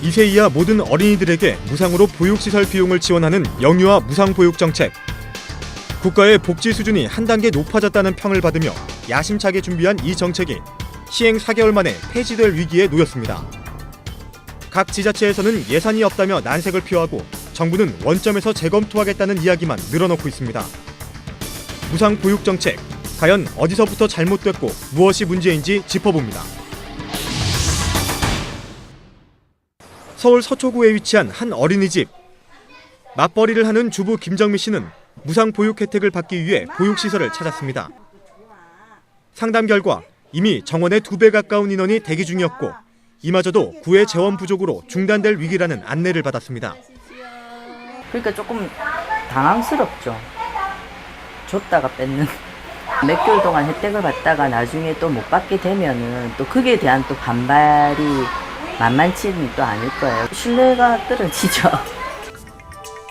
2세 이하 모든 어린이들에게 무상으로 보육시설 비용을 지원하는 영유아 무상보육 정책. 국가의 복지 수준이 한 단계 높아졌다는 평을 받으며 야심차게 준비한 이 정책이 시행 4개월 만에 폐지될 위기에 놓였습니다. 각 지자체에서는 예산이 없다며 난색을 표하고 정부는 원점에서 재검토하겠다는 이야기만 늘어놓고 있습니다. 무상보육 정책, 과연 어디서부터 잘못됐고 무엇이 문제인지 짚어봅니다. 서울 서초구에 위치한 한 어린이집. 맞벌이를 하는 주부 김정미 씨는 무상보육 혜택을 받기 위해 보육시설을 찾았습니다. 상담 결과 이미 정원의 2배 가까운 인원이 대기 중이었고 이마저도 구의 재원 부족으로 중단될 위기라는 안내를 받았습니다. 그러니까 조금 당황스럽죠. 줬다가 뺏는. 몇 개월 동안 혜택을 받다가 나중에 또 못 받게 되면은 또 그에 대한 또 반발이 만만치는 또 아닐 거예요. 신뢰가 떨어지죠.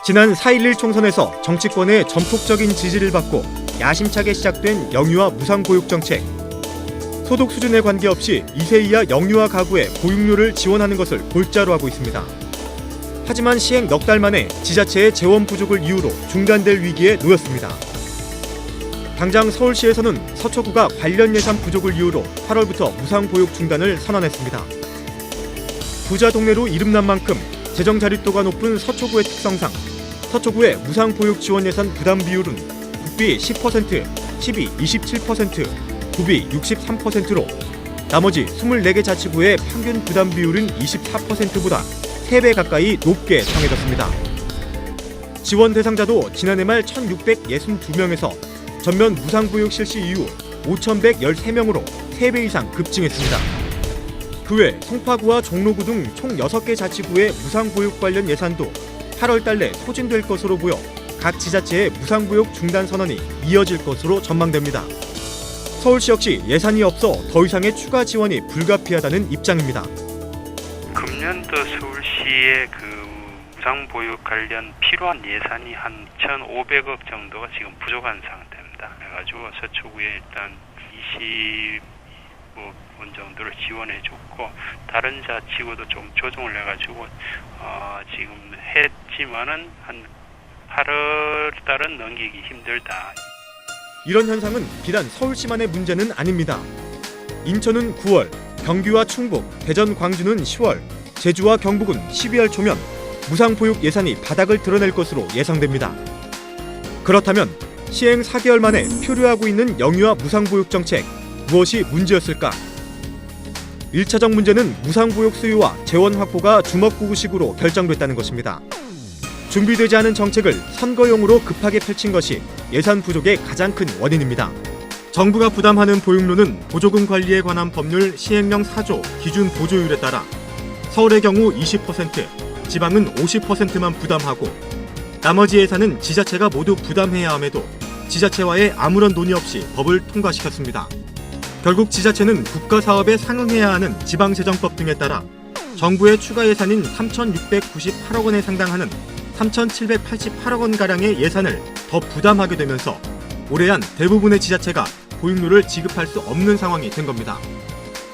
지난 4.11 총선에서 정치권의 전폭적인 지지를 받고 야심차게 시작된 영유아 무상보육 정책. 소득 수준에 관계없이 2세 이하 영유아 가구에 보육료를 지원하는 것을 골자로 하고 있습니다. 하지만 시행 넉 달 만에 지자체의 재원 부족을 이유로 중단될 위기에 놓였습니다. 당장 서울시에서는 서초구가 관련 예산 부족을 이유로 8월부터 무상보육 중단을 선언했습니다. 부자 동네로 이름난 만큼 재정 자립도가 높은 서초구의 특성상 서초구의 무상보육 지원 예산 부담 비율은 국비 10%, 시비 27%, 구비 63%로 나머지 24개 자치구의 평균 부담 비율은 24%보다 3배 가까이 높게 정해졌습니다. 지원 대상자도 지난해 말 1,662명에서 전면 무상보육 실시 이후 5,113명으로 3배 이상 급증했습니다. 그 외 송파구와 종로구 등 총 6개 자치구의 무상보육 관련 예산도 8월 달 내 소진될 것으로 보여 각 지자체의 무상보육 중단 선언이 이어질 것으로 전망됩니다. 서울시 역시 예산이 없어 더 이상의 추가 지원이 불가피하다는 입장입니다. 금년도 서울시의 무상보육 관련 필요한 예산이 한 2,500억 정도가 지금 부족한 상태입니다. 그래가지고 서초구에 일단 25원 정도를 지원해줬고 다른 자치구도 좀 조정을 해가지고 지금 했지만은 한 8월 달은 넘기기 힘들다. 이런 현상은 비단 서울시만의 문제는 아닙니다. 인천은 9월, 경기와 충북, 대전, 광주는 10월, 제주와 경북은 12월 초면 무상보육 예산이 바닥을 드러낼 것으로 예상됩니다. 그렇다면 시행 4개월 만에 표류하고 있는 영유아 무상보육 정책, 무엇이 문제였을까? 1차적 문제는 무상보육 수요와 재원 확보가 주먹구구식으로 결정됐다는 것입니다. 준비되지 않은 정책을 선거용으로 급하게 펼친 것이 예산 부족의 가장 큰 원인입니다. 정부가 부담하는 보육료는 보조금 관리에 관한 법률 시행령 4조 기준 보조율에 따라 서울의 경우 20%, 지방은 50%만 부담하고 나머지 예산은 지자체가 모두 부담해야 함에도 지자체와의 아무런 논의 없이 법을 통과시켰습니다. 결국 지자체는 국가 사업에 상응해야 하는 지방재정법 등에 따라 정부의 추가 예산인 3,698억 원에 상당하는 3,788억 원가량의 예산을 더 부담하게 되면서 올해 안 대부분의 지자체가 보육료를 지급할 수 없는 상황이 된 겁니다.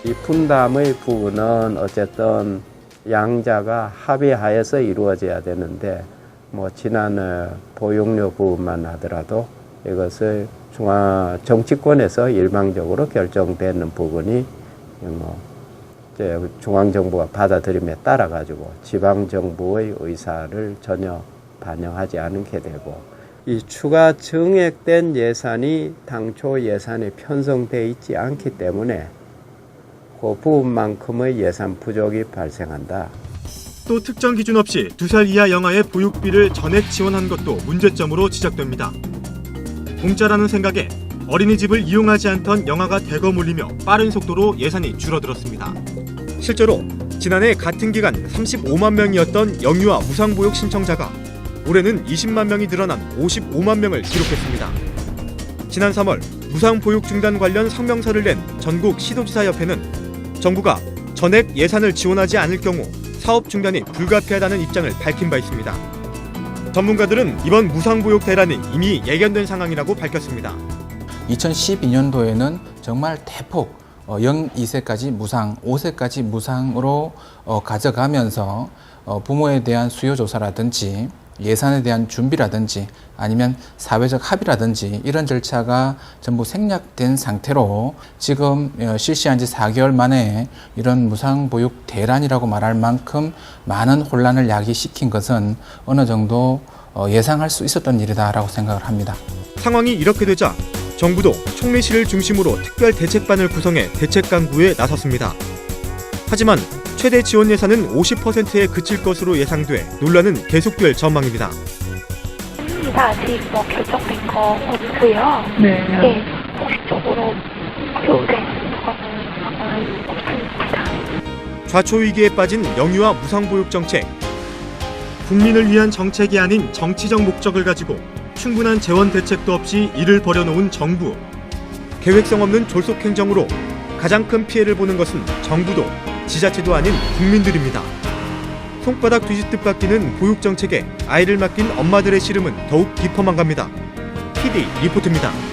이 분담의 부분은 어쨌든 양자가 합의하에서 이루어져야 되는데 지난 보육료 부분만 하더라도 이것을 정치권에서 일방적으로 결정되는 부분이 중앙정부가 받아들임에 따라 가지고 지방정부의 의사를 전혀 반영하지 않게 되고 이 추가 증액된 예산이 당초 예산에 편성되어 있지 않기 때문에 그 부분만큼의 예산 부족이 발생한다. 또 특정 기준 없이 2살 이하 영아의 보육비를 전액 지원한 것도 문제점으로 지적됩니다. 공짜라는 생각에 어린이집을 이용하지 않던 영아가 대거 몰리며 빠른 속도로 예산이 줄어들었습니다. 실제로 지난해 같은 기간 35만 명이었던 영유아 무상보육 신청자가 올해는 20만 명이 늘어난 55만 명을 기록했습니다. 지난 3월 무상보육 중단 관련 성명서를 낸 전국 시도지사협회는 정부가 전액 예산을 지원하지 않을 경우 사업 중단이 불가피하다는 입장을 밝힌 바 있습니다. 전문가들은 이번 무상보육 대란이 이미 예견된 상황이라고 밝혔습니다. 2012년도에는 정말 대폭 0, 2세까지 무상, 5세까지 무상으로 가져가면서 부모에 대한 수요 조사라든지 예산에 대한 준비라든지 아니면 사회적 합의라든지 이런 절차가 전부 생략된 상태로 지금 실시한 지 4개월 만에 이런 무상보육 대란이라고 말할 만큼 많은 혼란을 야기시킨 것은 어느 정도 예상할 수 있었던 일이다라고 생각을 합니다. 상황이 이렇게 되자 정부도 총리실을 중심으로 특별 대책반을 구성해 대책 강구에 나섰습니다. 하지만 최대 지원 예산은 50%에 그칠 것으로 예상돼 논란은 계속될 전망입니다. 아직 결정된 거 없고요. 네. 예, 공식적으로 교육된 거는 없습니다. 좌초 위기에 빠진 영유아 무상보육 정책. 국민을 위한 정책이 아닌 정치적 목적을 가지고 충분한 재원 대책도 없이 일을 벌여놓은 정부. 계획성 없는 졸속 행정으로 가장 큰 피해를 보는 것은 정부도 지자체도 아닌 국민들입니다. 손바닥 뒤집듯 바뀌는 보육 정책에 아이를 맡긴 엄마들의 시름은 더욱 깊어만 갑니다. PD 리포트입니다.